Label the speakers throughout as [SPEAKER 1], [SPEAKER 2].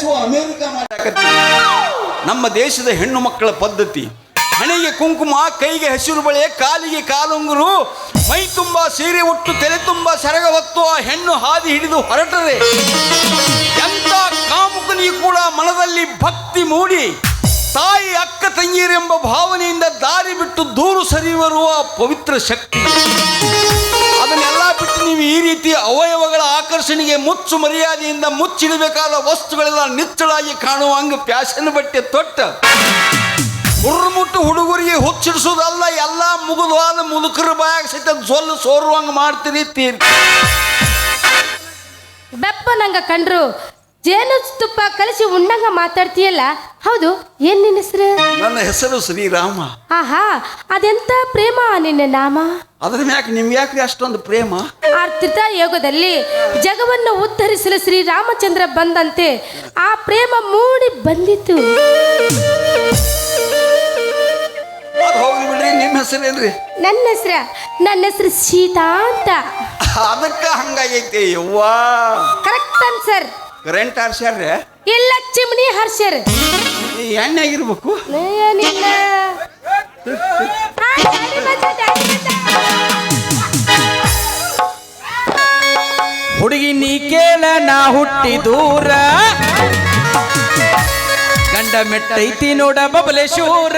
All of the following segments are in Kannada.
[SPEAKER 1] ಬೆಳೆಸುವ ಅಮೆರಿಕ ಮಾಡಾಕತ್ತೀವಿ. ನಮ್ಮ ದೇಶದ ಹೆಣ್ಣು ಮಕ್ಕಳ ಪದ್ಧತಿ ಹಣೆಗೆ ಕುಂಕುಮ, ಕೈಗೆ ಹಸಿರು ಬಳೆ, ಕಾಲಿಗೆ ಕಾಲುಂಗುರು, ಮೈ ತುಂಬ ಸೀರೆ ಉಟ್ಟು ತಲೆ ತುಂಬ ಸೆರಗ ಹೊತ್ತು ಆ ಹೆಣ್ಣು ಹಾದಿ ಹಿಡಿದು ಹೊರಟರೆ ಎಂಥ ಕಾಮುಕನಿಗೂ ಕೂಡ ಮನದಲ್ಲಿ ಭಕ್ತಿ ಮೂಡಿ ತಾಯಿ ಅಕ್ಕ ತಂಗಿಯರೆಂಬ ಭಾವನೆಯಿಂದ ದಾರಿ ಬಿಟ್ಟು ದೂರು ಸರಿಯುವ ಪವಿತ್ರ ಶಕ್ತಿ. ಅದನ್ನೆಲ್ಲ ಬಿಟ್ಟು ನೀವು ಈ ರೀತಿ ಅವಯವಗಳ ಆಕರ್ಷಣೆಗೆ ಮುಚ್ಚು ಮರ್ಯಾದೆಯಿಂದ ಮುಚ್ಚಿಡಬೇಕಾದ ವಸ್ತುಗಳೆಲ್ಲ ನಿಚ್ಚಳಾಗಿ ಕಾಣುವ ಹಂಗೆ ಫ್ಯಾಷನ್ ಬಟ್ಟೆ ತೊಟ್ಟ ಹುರ್ಮುಟ್ಟು ಹುಡುಗರಿಗೆ ಹುಚ್ಚಿಡಿಸೋದಲ್ಲ, ಎಲ್ಲ ಮುಗಿದುವಾದ ಮುದುಕರ ಬಾಯಾಗ ಸಹಿತ ಜೊಲ್ಲು ಸೋರುವಂಗೆ ಮಾಡ್ತೀರಿ ತೀರಿ.
[SPEAKER 2] ಬೆಪ್ಪ ನಂಗ ಕಂಡ್ರು ಜೇನು ತುಪ್ಪ ಕಲಸಿ ಉಣ್ಣಂಗ ಮಾತಾಡ್ತೀಯಲ್ಲ, ಹೌದು ಏನ್ ನಿನ್ನ ಹೆಸರು?
[SPEAKER 1] ನನ್ನ ಹೆಸರು ಶ್ರೀರಾಮ.
[SPEAKER 2] ಆಹಾ, ಅದೆಂತ ಪ್ರೇಮ ನಿನ್ನ ನಾಮ.
[SPEAKER 1] ಅದ್ರ ಮ್ಯಾಕೆ ನಿಮ್ಗೆ ಯಾಕ್ರಿ ಅಷ್ಟೊಂದು ಪ್ರೇಮ?
[SPEAKER 2] ಆ ತ್ರೇತಾಯುಗದಲ್ಲಿ ಜಗವನ್ನು ಉದ್ಧರಿಸಲು ಶ್ರೀರಾಮಚಂದ್ರ ಬಂದಂತೆ ಆ ಪ್ರೇಮ ಮೂಡಿ ಬಂದಿತ್ತು.
[SPEAKER 1] ಹೋಗ್ಲಿ ಬಿಡ್ರಿ, ನಿಮ್ಮ ಹೆಸರೇನ್ರಿ?
[SPEAKER 2] ನನ್ನ ಹೆಸರು ಸೀತಾ ಅಂತ.
[SPEAKER 1] ಅದಕ್ಕ ಹಂಗಾಗೈತೆ ಯವ್ವಾ.
[SPEAKER 2] Correct answer.
[SPEAKER 1] ಕರೆಂಟ್ ಹಾರ್ಸ್ಯಾರ್ರೆ?
[SPEAKER 2] ಇಲ್ಲ, ಚಿಮಣಿ ಹರ್ಷರ್.
[SPEAKER 1] ಎಣ್ಣೆ ಆಗಿರ್ಬೇಕು.
[SPEAKER 3] ಹುಡುಗಿ ನೀ ಕೇಳ ನಾ ಹುಟ್ಟಿ ದೂರ, ಗಂಡ ಮೆಟ್ಟೈತಿ ನೋಡ ಬಬಲೇಶೂರ.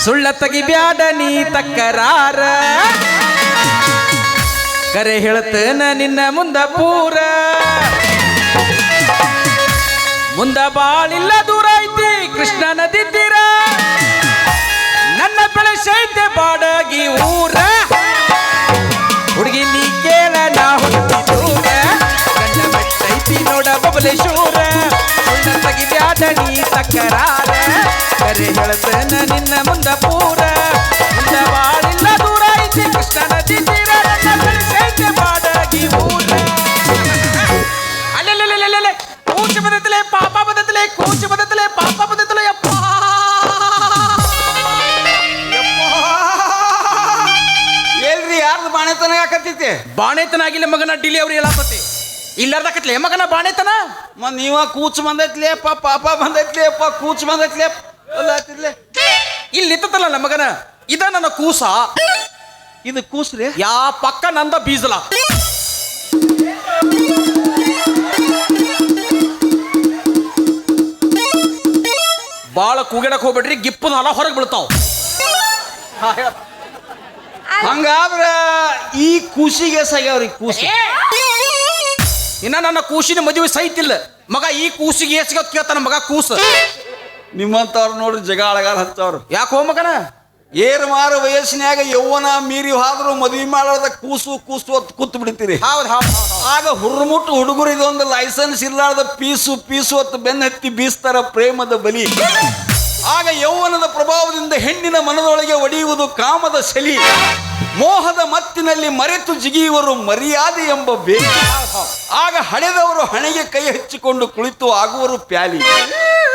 [SPEAKER 3] ಸುಳ್ಳ ತಗಿ ಬ್ಯಾಡ ನೀ ತಕ್ಕರಾರ, ಕರೆ ಹೇಳ್ತೇನ ನಿನ್ನ ಮುಂದ ಪೂರ. ಮುಂದ ಬಾಳಿಲ್ಲ ದೂರ ಐತಿ ಕೃಷ್ಣ ನದಿ ತೀರ, ನನ್ನ ಬೆಳೆಸೈತೆ ಬಾಡಗಿ ಊರ. ಹುಡುಗಿ ನೀ ಕೇಳ ನಾ ಹುಟ್ಟಿ ದೂರ, ಗಂಡ ಮೆಟ್ಟೈತಿ ನೋಡ ಬಬಲೇಶೂರ. ಸುಳ್ಳ ತಗಿ ಬ್ಯಾಡ ನೀ ತಕ್ಕರಾರ, ಕರೆ ಹೇಳ್ತೇನ ನಿನ್ನ ಮುಂದ ಪೂರ. ಮುಂದ ಬಾಳಿಲ್ಲ ದೂರ ಐತಿ ಕೃಷ್ಣ ನದಿ ತೀರ, ನನ್ನ ಬೆಳೆಸೈತೆ ಬಾಡಗಿ ಊರ. ಅಲ್ಲೆಲ್ಲೆಲ್ಲೆಲ್ಲೆಲ್ಲೆ ಕೂಚು ಬದತಲೆ ಪಾಪ ಬದತಲೆ, ಕೂಚು ಬದತಲೆ ಪಾಪ ಬದತಲೆ. ಅಪ್ಪ
[SPEAKER 1] ಏನ್ರಿ, ಯಾರ್ದು ಬಾಣೆತನ ಯಾಕತ್ತೈತಿ?
[SPEAKER 3] ಬಾಣೆತನ ಆಗಿಲ್ಲ ಮಗನ, ಡಿಲಿವರಿ ಹೇಳಾಕತಿ ಇಲ್ಲಾರ್ದಕತ್ಲೆ ಮಗನ ಬಾಣೆತನ.
[SPEAKER 1] ನೀವ ಕೂಚು ಬಂದೈತ್ಲೇಪ್ಪ, ಪಾಪ ಬಂದೈತ್ಲೇಪ್ಪ, ಕೂಚು ಬಂದೈತ್ಲೇ ಅಲ್ಲತ್ತಿರ್ಲೆ.
[SPEAKER 3] ಇಲ್ಲಿ ನಿಂತಲ್ಲ ಮಗನ, ಇದ ನನ್ನ ಕೂಸ.
[SPEAKER 1] ಇದು ಕೂಸ್ರಿ?
[SPEAKER 3] ಯಾ ಪಕ್ಕ ನಂದ ಬೀಜಲ. ಬಾಳ ಕೂಗಿಡಕ್ ಹೋಗ್ಬೇಡ್ರಿ, ಗಿಪ್ಪದ ಹೊಲ ಹೊರಗೆ ಬೀಳ್ತಾವ.
[SPEAKER 1] ಹಂಗಾದ್ರ ಈ ಕೂಸಿಗೆ ಸಾಗ್ಯಾವ್ರಿ ಕೂಸಿ.
[SPEAKER 3] ಇನ್ನ ನನ್ನ ಕೂಸಿನ ಮದುವೆ ಸೈತಿಲ್ಲ ಮಗ, ಈ ಕೂಸಿಗೆ ಎಸ್ಗತ್ ಕೇಳ್ತಾನ ಮಗ ಕೂಸ.
[SPEAKER 1] ನಿಮ್ಮಂತವ್ರು ನೋಡ್ರಿ ಜಗ ಅಳಗಾರ ಹತ್ತವ್ರು.
[SPEAKER 3] ಯಾಕೋ ಮಗನ?
[SPEAKER 1] ಏರ್ ಮಾರು ವಯಸ್ಸಿನಾಗ ಯೌವನ ಮೀರಿ ಹೋದ್ರು ಮದ್ವಿ ಮಾಡೋದ ಕೂಸು ಕೂಸು ಅಂತ ಕೂತ್ ಬಿಡ್ತೀರಿ.
[SPEAKER 3] ಹೌದು ಹೌದು.
[SPEAKER 1] ಆಗ ಹುರ್ಮುಟ್ಟು ಹುಡುಗರು ಇದೊಂದು ಲೈಸೆನ್ಸ್ ಇರ್ಲಾರ್ದ ಪೀಸು ಪೀಸು ಅಂತ ಬೆನ್ನ ಹತ್ತಿ ಬೀಸ್ತಾರ ಪ್ರೇಮದ ಬಲಿ. ಆಗ ಯೌವನದ ಪ್ರಭಾವದಿಂದ ಹೆಣ್ಣಿನ ಮನದೊಳಗೆ ಒಡೆಯುವುದು ಕಾಮದ ಶಲಿ. ಮೋಹದ ಮತ್ತಿನಲ್ಲಿ ಮರೆತು ಜಿಗಿಯುವರು ಮರ್ಯಾದೆ ಎಂಬ ಬೇಲಿ. ಆಗ ಹಣೆದವರು ಹಣೆಗೆ ಕೈ ಹಚ್ಚಿಕೊಂಡು ಕುಳಿತು ಆಗುವರು ಪ್ಯಾಲಿ.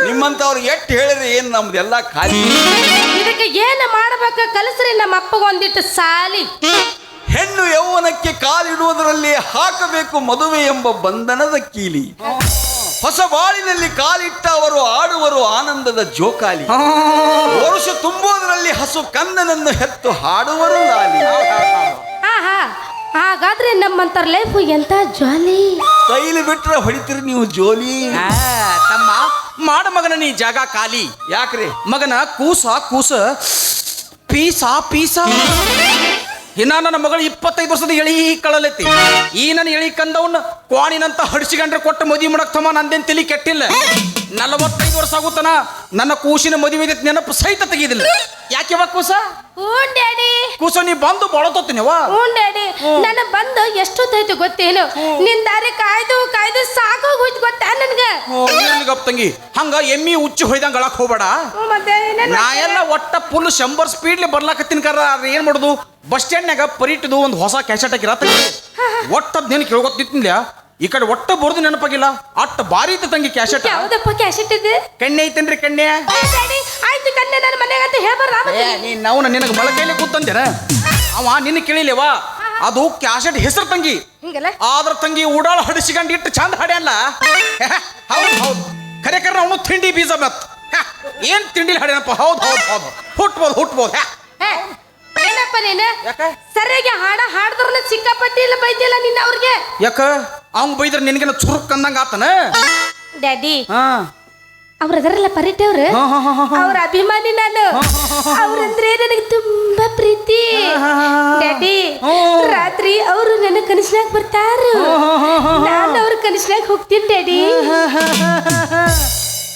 [SPEAKER 1] ನಿಮ್ಮಂತವ್ರು ಎಟ್ಟು ಹೇಳಿದ್ರೆ ಏನ್ ನಮ್ದೆಲ್ಲ ಖಾಲಿ.
[SPEAKER 2] ಇದಕ್ಕೆ ಏನು ಮಾಡಬೇಕು ಕಲಿಸ್ರಿ ನಮ್ಮ ಅಪ್ಪಗೊಂದಿಟ್ಟು ಸಾಲಿ.
[SPEAKER 1] ಹೆಣ್ಣು ಯೌವನಕ್ಕೆ ಕಾಲಿಡುವುದರಲ್ಲಿ ಹಾಕಬೇಕು ಮದುವೆ ಎಂಬ ಬಂಧನದ ಕೀಲಿ. ಹೊಸ ಬಾಳಿನಲ್ಲಿ ಕಾಲಿಟ್ಟ ಅವರು ಆಡುವರು ಆನಂದದ ಜೋಕಾಲಿ. ವರುಷ ತುಂಬುವುದರಲ್ಲಿ ಹಸು ಕಂದನನ್ನು ಹೆತ್ತು ಹಾಡುವರು ಲಾಲಿ.
[SPEAKER 2] ಆಹಾ, ಹಾಗಾದ್ರೆ ನಮ್ಮಂತರ ಲೈಫ್ ಎಂತ ಜಾಲಿ.
[SPEAKER 1] ಕೈಲಿ ಬಿಟ್ರೆ ಹೊಡಿತೀರಿ ನೀವು ಜೋಲಿ.
[SPEAKER 3] ತಮ್ಮ ಮಾಡ ಮಗನ ನೀ ಜಾಗ ಖಾಲಿ.
[SPEAKER 1] ಯಾಕ್ರಿ
[SPEAKER 3] ಮಗನ ಕೂಸ ಕೂಸ ಪೀಸ ಪೀಸ. ಇನ್ನ ನನ್ನ ಮಗಳು 25 ವರ್ಷದ ಎಳಿ ಕಳಲೈತಿ. ಈ ನನ್ನ ಎಳಿ ಕಂದವನ್ನ ಕ್ವಾಣಿನಂತ ಹಡಿಸಿಕೊಂಡ್ರೆ ಕೊಟ್ಟ ಮದುವೆ ಮಾಡಕ್ ತಮ್ಮ ನಂದೇನ್ ತಲಿ ಕೆಟ್ಟಿಲ್ಲ. 45 ವರ್ಷ ಆಗುತ್ತಾನ ನನ್ನ ಕೂಸಿನ ಮದುವೆ ನೆನಪು ಸಹಿತ ತೆಗಿದಿಲ್ಲ. ಯಾಕೆ ಕೂಸ? ಕೂಸ ನೀ ಬಂದು ಬಳತೋತೀನಿವ.
[SPEAKER 2] ನನ್ನ ಬಂದು ಎಷ್ಟೊತ್ತಾಯ್ತು ಗೊತ್ತೇನು? ನಿನ್ ದಾರಿ ಕಾಯ್ದು ಕಾಯ್ದು ಸಾಕೋಗೋಯ್ತು ಗೊತ್ತಾ ನನ್ಗೆ.
[SPEAKER 3] ಗಪ್ ತಂಗಿ, ಹಂಗ ಎಮ್ಮಿ ಉಚ್ಚಿ ಹೊಯ್ದಂಗ ಅಳಕ್ ಹೋಗ್ಬೇಡ. ನಾ ಎಲ್ಲ ಒಟ್ಟ ಫುಲ್ 100 ಸ್ಪೀಡ್ಲಿ ಬರ್ಲಾಕತ್ತೀನಿ. ಕರ ಏನ್ ಮಾಡುದು, ಬಸ್ ಸ್ಟ್ಯಾಂಡ್ನಾಗ ಪರಿಟಿದು ಒಂದು ಹೊಸ ಕ್ಯಾಸೆಟ್ ಹಾಕಿರ ಒಟ್ಟದ್ ನೆನಪು ಕೇಳ್ಕೊತಿತ್ತಿಲ್ಲ. ಈ ಕಡೆ ಒಟ್ಟ ಬರೋದು ನೆನಪಾಗಿಲ್ಲ. ಅಟ್ಟ ಬಾರಿ ಐತೆ ತಂಗಿ ಕ್ಯಾಸೆಟ್.
[SPEAKER 2] ಯಾವ್ದಪ್ಪ ಕ್ಯಾಸೆಟ್ ಇದೆ?
[SPEAKER 3] ಕಣ್ಣೆ ಐತೇನ್ರಿ ಕಣ್ಣೆ?
[SPEAKER 2] ಆಯ್ತು ಕಣ್ಣೆ ನನ್ನ ಮನೆಗೆ ಅಂತ ಹೇಳ್ಬಾರ.
[SPEAKER 3] ನೀನ್ ನಾವು ನಿನಗೆ ಮೊಳಕೈಲಿ ಕೂತಂದೇನ ಅವ ನಿನ್ನ ಕೇಳಿಲೇವಾ? ಅದು ಕ್ಯಾಸೆಟ್ ಹೆಸರು ತಂಗಿ
[SPEAKER 2] ಹಿಂಗಲ್ಲ
[SPEAKER 3] ಆದ್ರ ತಂಗಿ ಉಡಾಳ ಹಡಿಸಿಕೊಂಡು ಇಟ್ಟು ಚಂದ ಹಾಡ್ಯಲ್ಲ ಹೌದು ಹೌದು ಖರೆ ಖರೆ ಅವನು ತಿಂಡಿ ಬೀಜ ಮತ್ ಏನ್ ತಿಂಡಿಲಿ ಹಾಡ್ಯಾನಪ್ಪ ಹೌದು ಹೌದು ಹೌದು ಹುಟ್ಬೋದು
[SPEAKER 2] ಏ, ಏನಪ್ಪ ನೀನು
[SPEAKER 3] ಯಾಕೆ
[SPEAKER 2] ಸರಿಯಾಗಿ ಹಾಡ್ದ್ರ ಸಿಕ್ಕಾಪಟ್ಟಿ ಇಲ್ಲ ಬೈತಿಲ್ಲ ನಿನ್ನ ಅವ್ರಿಗೆ
[SPEAKER 3] ಯಾಕ ಅವ್ನ್ ಬೈದ್ರ ನಿನಗೇನ ಚುರುಕ್ ಅಂದಂಗ ಆತನ
[SPEAKER 2] ಡ್ಯಾಡಿ
[SPEAKER 3] ಹಾ
[SPEAKER 2] ಅವ್ರ ಅದರಲ್ಲ ಪರಿಟವ್ರು ಅವ್ರ ಅಭಿಮಾನಿ ನಾನು ಅವ್ರಂದ್ರೆ ನನಗೆ ತುಂಬಾ ಪ್ರೀತಿ ಡ್ಯಾಡಿ ರಾತ್ರಿ ಅವರು ನನ್ನ ಕನಸಿನಾಗ ಬರ್ತಾರ ನಾನು ಅವ್ರ ಕನಸಿನಾಗ ಹೋಗ್ತೀನಿ ಡ್ಯಾಡಿ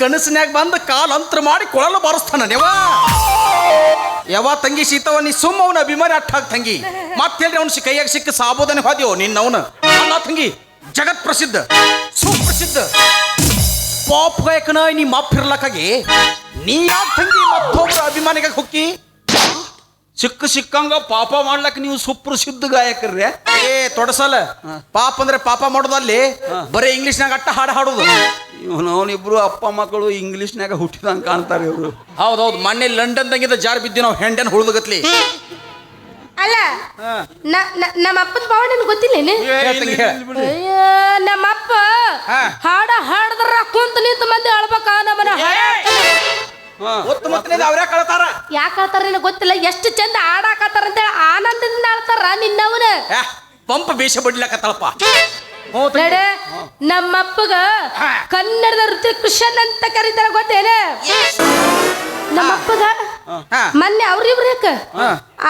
[SPEAKER 3] ಕನಸಿನ್ಯಾಗ ಬಂದ ಕಾಲ್ ಅಂತ್ರ ಮಾಡಿ ಕೊಳಲು ಬಾರಿಸ್ತಾನ ಯಾವ ತಂಗಿ ಸೀತವ ನೀ ಸುಮ್ಮ ಅವನ ಅಭಿಮಾನಿ ಅಟ್ಟಾಗ ತಂಗಿ ಮತ್ತೇಳ್ರಿ ಅವ್ನ ಕೈಯಾಗ ಸಿಕ್ಕ ಸಾಬೋದನೆ ಹೋದ್ಯೋ ನಿನ್ನ ಅವನು ಅಲ್ಲ ತಂಗಿ ಜಗತ್ ಪ್ರಸಿದ್ಧ ಸುಪ್ರಸಿದ್ಧ ಪಾಪ್ ಗಾಯಕನ ನೀ ಮಾಪ್ ಇರ್ಲಕ್ಕಾಗಿ ನೀ ಯಾಕೆ ತಂಗಿ ಮತ್ತೊಬ್ಬರ ಅಭಿಮಾನಿಗೆ ಹೊಕ್ಕಿ
[SPEAKER 1] ಸಿಕ್ಕಂಗ ಪಾಪ ಮಾಡ್ಲಕ್ಕ ನೀವು ಸುಪ್ರಸಿದ್ಧ ಗಾಯಕರ್ರೆ
[SPEAKER 3] ಏ ತೊಡಸಲ್ಲ ಪಾಪ ಅಂದ್ರೆ ಪಾಪ ಮಾಡೋದಲ್ಲಿ ಬರೀ ಇಂಗ್ಲಿಷ್ನಾಗ ಅಟ್ಟ ಹಾಡೋದು
[SPEAKER 1] ಅವನಿಬ್ರು ಅಪ್ಪ ಮಕ್ಕಳು ಇಂಗ್ಲಿಷ್ನಾಗ ಹುಟ್ಟಿದಂಗೆ ಕಾಣ್ತಾರೆ ಇವರು
[SPEAKER 3] ಹೌದೌದು ಮೊನ್ನೆ ಲಂಡನ್ ತಂಗಿದ ಜಾರ್ ಬಿದ್ದಿ ನಾವು ಹೆಂಡನ್ ಹುಳ್ದಗತ್ಲಿ
[SPEAKER 2] ಅಲ್ಲ ನಮ್ಮ ಅಪ್ಪನ ಭಾವ ನನ್ಗೆ ಗೊತ್ತಿಲ್ಲೇನು ನಮ್ಮಪ್ಪ ಹಾಡದ್ರ ಕುಂತ ನಿಂತ ಮಂದಿ ಅಳ್ಬೇಕ ನಮ್ಮನ
[SPEAKER 3] ಅವ್ರೇ ಕಳ್ತಾರ
[SPEAKER 2] ಯಾಕೆ ಹೇಳ್ತಾರ ನಿನಗೆ ಗೊತ್ತಿಲ್ಲ ಎಷ್ಟು ಚಂದ ಹಾಡಾಕತ್ತಾರ ಅಂತೇಳಿ ಆನಂದದಿಂದ ಆಡ್ತಾರ ನಿನ್ನವನ
[SPEAKER 3] ಪಂಪ ಬೇಷ ಬಡ್ಲಕತ್ತಳಪ್ಪ
[SPEAKER 2] ನಡೆ ನಮ್ಮಪ್ಪಗ ಕನ್ನಡದ ಋತಿಕೃಷ್ಣನ್ ಅಂತ ಕರೀತಾರ ಗೊತ್ತೇನ ನಮ್ಮಪ್ಪಗ ಮೊನ್ನೆ ಅವ್ರಿಬ್ರೇಕ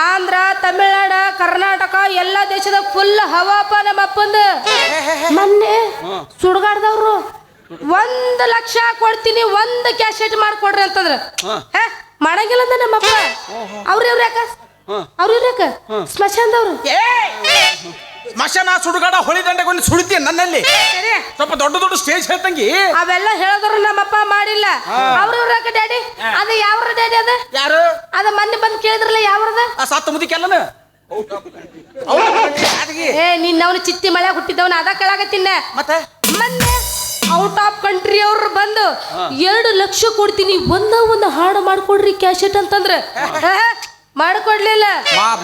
[SPEAKER 2] ಆಂಧ್ರ ತಮಿಳ್ನಾಡ ಕರ್ನಾಟಕ ಎಲ್ಲಾ ದೇಶದ ಫುಲ್ ಹವಾಪ ನಮ್ಮಪ್ಪಂದ ಮೊನ್ನೆ ಸುಡ್ಗಾಡ್ದವ್ರು 1,00,000 ಕೊಡ್ತೀನಿ 1 ಕ್ಯಾಸೆಟ್ ಮಾಡ್ಕೊಡ್ರಿ ಅಂತಂದ್ರ ಮಾಡಂಗಿಲ್ಲ ಅಂದ ನಮ್ಮಪ್ಪ ಅವ್ರಿವ್ರ ಯಾಕ ಸ್ಮಶಾನದವ್ರು
[SPEAKER 3] ಸ್ಮಶಾನ ಸುಡುಗಾಡ ಹೊಳಿ ದಂಡೆಗೊಂಡು ಸುಳಿತೀಯ ನನ್ನಲ್ಲಿ ಸ್ವಲ್ಪ ದೊಡ್ಡ ಸ್ಟೇಜ್ ಹೇಳ್ತಂಗಿ
[SPEAKER 2] ಅವೆಲ್ಲ ಹೇಳಿದ್ರು ನಮ್ಮಪ್ಪ ಮಾಡಿಲ್ಲ ಅವ್ರಿವ್ರ ಯಾಕ ಡ್ಯಾಡಿ ಅದ ಯಾವ್ರ ಡ್ಯಾಡಿ ಅದ
[SPEAKER 3] ಯಾರು
[SPEAKER 2] ಅದ ಮೊನ್ನೆ ಬಂದ್ ಕೇಳಿದ್ರಲ್ಲ ಯಾವ್ರದ
[SPEAKER 3] ಸಾತ ಮುದಿಕೆಲ್ಲನ
[SPEAKER 2] ಏ ನಿನ್ನವನು ಚಿತ್ತಿ ಮಳೆ ಹುಟ್ಟಿದವನ ಅದ ಕೇಳಾಕತ್ತಿನ
[SPEAKER 3] ಮತ್ತೆ
[SPEAKER 2] ಮೊನ್ನೆ ಔಟ್ ಆಫ್ ಕಂಟ್ರಿ ಅವ್ರು ಬಂದು 2 ಲಕ್ಷ ಕೊಡ್ತೀನಿ ಒಂದು ಹಾಡು ಮಾಡ್ಕೊಡ್ರಿ ಕ್ಯಾಸೆಟ್ ಅಂತಂದ್ರ ಮಾಡ್ಕೊಡ್ಲಿಲ್ಲ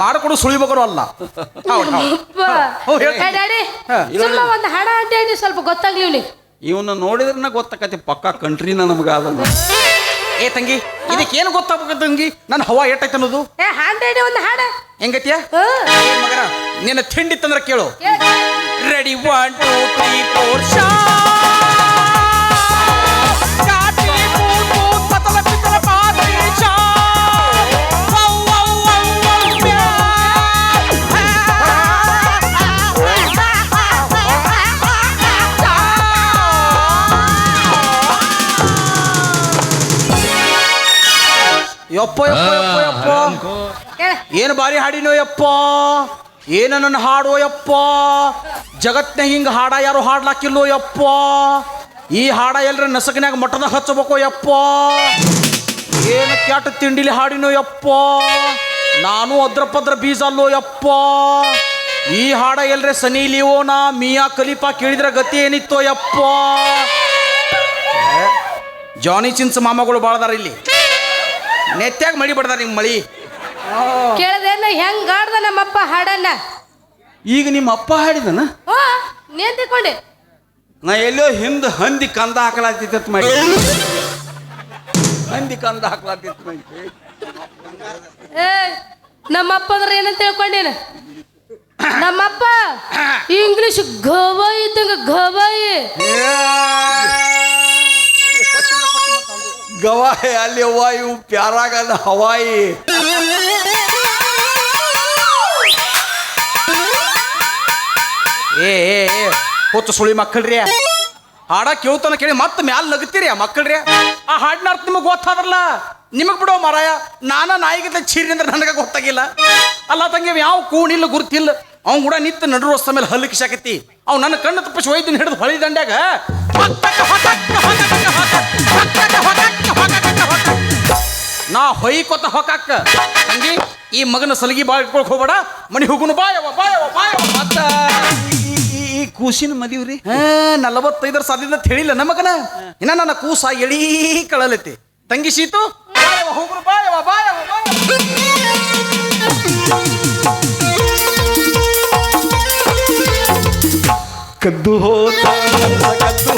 [SPEAKER 3] ಮಾಡ್ಕೊಡು ಸುಳಿಬೇಕು ಅಲ್ಲ
[SPEAKER 2] ಡ್ಯಾಡಿ ಸುಮ್ಮ ಒಂದು ಹಾಡ ಅಂತ ಸ್ವಲ್ಪ ಗೊತ್ತಾಗ್ಲಿ ಇವ್ನಿಗೆ
[SPEAKER 1] ಇವನ್ನ ನೋಡಿದ್ರೆ ಗೊತ್ತಾಕತಿ ಪಕ್ಕ ಕಂಟ್ರಿನ ನಮ್ಗ ಅದನ್ನ
[SPEAKER 3] ಏ ತಂಗಿ ಇದಕ್ಕೇನು ಗೊತ್ತಾಗ್ಬೇಕು ತಂಗಿ ನನ್ನ ಹವಾ ಏಟೈತೆ ಅನ್ನೋದು
[SPEAKER 2] ಹಾಡಿ ಒಂದು ಹಾಡ
[SPEAKER 3] ಹೆಂಗತಿಯ ಮಗನ ನಿನ್ನ ತಿಂಡಿ ತಂದ್ರೆ ಕೇಳು ರೆಡಿ 1 2 3 4 ಯಪ್ಪ ಯಪ್ಪ ಯಪ್ಪ ಯಪ್ಪ ಏನು ಬಾರಿ ಹಾಡಿನೋ ಯಪ್ಪ ಏನ ನನ್ನ ಹಾಡೋ ಯಪ್ಪ ಜಗತ್ನ ಹಿಂಗ ಹಾಡ ಯಾರು ಹಾಡ್ಲಾಕಿಲ್ಲೋ ಯಪ್ಪ ಈ ಹಾಡ ಎಲ್ರ ನಸಕನ್ಯಾಗ ಮಠದ ಹಚ್ಚಬೇಕು ಯಪ್ಪ ಏನು ಕ್ಯಾಟ ತಿಂಡಿಲಿ ಹಾಡಿನೋ ಯಪ್ಪ ನಾನು ಅದ್ರ ಬೀಜ ಅಲ್ಲೋ ಯಪ್ಪ ಈ ಹಾಡ ಎಲ್ರೆ ಸನಿ ಲಿಯೋನ ಮಿಯಾ ಖಲೀಫಾ ಕೇಳಿದ್ರೆ ಗತಿ ಏನಿತ್ತೋ ಯಪ್ಪ ಜಾನಿ ಚಿನ್ಸ್ ಮಾಮಗಳು ಬಾಳದಾರ ಇಲ್ಲಿ ನೆತ್ತಾಗ ಮಳಿ ಬಡ್ದಾರ ನಿಮ್ ಮಳಿ
[SPEAKER 2] ಕೇಳದೇನ ಹೆಂಗ್ ಆಡ್ದ ನಮ್ಮಪ್ಪ ಹಾಡನ್ನ
[SPEAKER 1] ಈಗ ನಿಮ್ಮ ಅಪ್ಪ ಹಾಡಿದನ
[SPEAKER 2] ನೇನ್ ತಿಳ್ಕೊಂಡೆ
[SPEAKER 1] ನಾ ಎಲ್ಲೋ ಹಿಂದ ಹಂದಿ ಕಂದ ಹಾಕಲಾತಿತ್ತ ಮಾಡಿ ಹಂದಿ ಕಂದ ಹಾಕಲಾತಿತ್ತ ಮಾಡಿ
[SPEAKER 2] ಏ ನಮ್ಮಪ್ಪ ಅಂದ್ರೆ ಏನಂತ ತಿಳ್ಕೊಂಡೇನ ನಮ್ಮಪ್ಪ ಇಂಗ್ಲಿಷ್ ಗವಾಯಿ ಇದ್ದಂಗ ಗವಾಯಿ
[SPEAKER 1] ಗವಾಯಿ ಅಲ್ಲಿ ಹವಾಯಿ ಪ್ಯಾರಾಗದ ಹವಾಯಿ
[SPEAKER 3] ಏ ಹೊತ್ತು ಸುಳಿ ಮಕ್ಕಳ್ರಿ ಹಾಡ ಕೇಳ್ತಾನ ಕೇಳಿ ಮತ್ತೆ ಮ್ಯಾಲ ನಗತ್ತೀರಿ ಮಕ್ಕಳ್ರಿ ಆ ಹಾಡಿನ ಅರ್ಥ ನಿಮಗೆ ಗೊತ್ತಾದ್ರಲ್ಲ ನಿಮಗ್ ಬಿಡೋ ಮಾರಾಯ ನಾನ ನಾಯಿಗಿದ್ದ ಚೀರಿ ಅಂದ್ರೆ ನನಗೆ ಗೊತ್ತಾಗಿಲ್ಲ ಅಲ್ಲ ತಂಗಿ ಯಾವ ಕೂಣಿಲ್ಲ ಗುರ್ತಿಲ್ಲ ಅವ್ನು ಕೂಡ ನಿಂತು ನಡು ರಸ್ತೆ ಮೇಲೆ ಹಲ್ಲು ಕಿಸಾಕತ್ತಿ ಅವ್ ನನ್ನ ಕಣ್ಣು ತಪ್ಪಿಸಿ ಒಯ್ದು ಹಿಡಿದು ಹೊಳಿ ದಂಡ್ಯಾಗ ನಾ ಹೊಯ್ಕೊತ ಹೊಕಾಕ ತಂಗಿ ಈ ಮಗನ ಸಲಗಿ ಬಾಳ್ ಇಟ್ಕೊಳಕ್ ಹೋಗ್ಬೇಡ ಮನಿ ಹೋಗುನು ಬಾಯವ ಬಾಯವ ಬಾಯವ
[SPEAKER 1] ಮತ್ತ ಈ ಕೂಸಿನ ಮದಿವ್ರಿ
[SPEAKER 3] 45 ಸಾಧ್ಯದ ಹೇಳಿಲ್ಲ ನಮಗನ ಇನ್ನ ನನ್ನ ಕೂಸ ಎಳೀ ಕಳಲೈತಿ ತಂಗಿ ಶೀತು ಬಾಯವ ಹೋಗುನು ಬಾಯವ ಬಾಯವ ಬಾಯವ
[SPEAKER 1] ಕದ್ದು ಹೋದ ಕದ್ದು